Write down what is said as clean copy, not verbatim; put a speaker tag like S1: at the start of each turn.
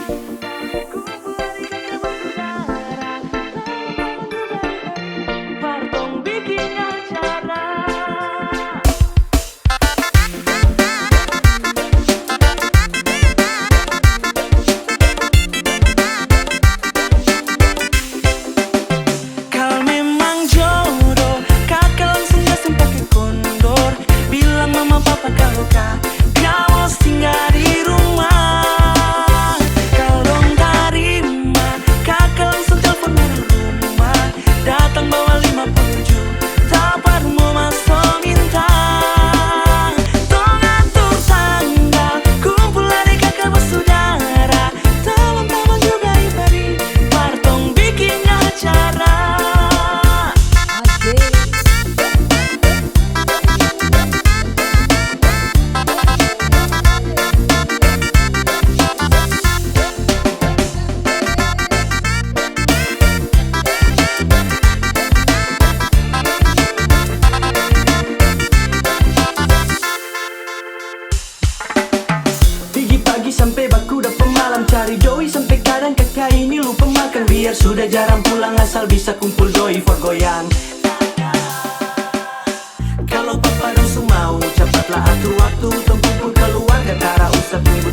S1: Partong bikin acara. Kalau memang jodoh, kakak langsung langsung pakai kondor. Bilang mama papa kalau kakak mau singgah di rumah. Kalau dong terima, kakak langsung telepon dari rumah. Datang bawa 50 juta, baru mau masuk minta. Tong atur tanggal, kumpul adik kakak bersaudara. Teman-teman juga ibari, partong bikin acara. Pagi sampai baku dapat malam, cari doi sampai kadang kakak ini lupa makan. Biar sudah jarang pulang asal bisa kumpul doi for goyang. Kalau papa dosu mau cepatlah atur waktu, tong kumpul keluarga, tara usah tunggu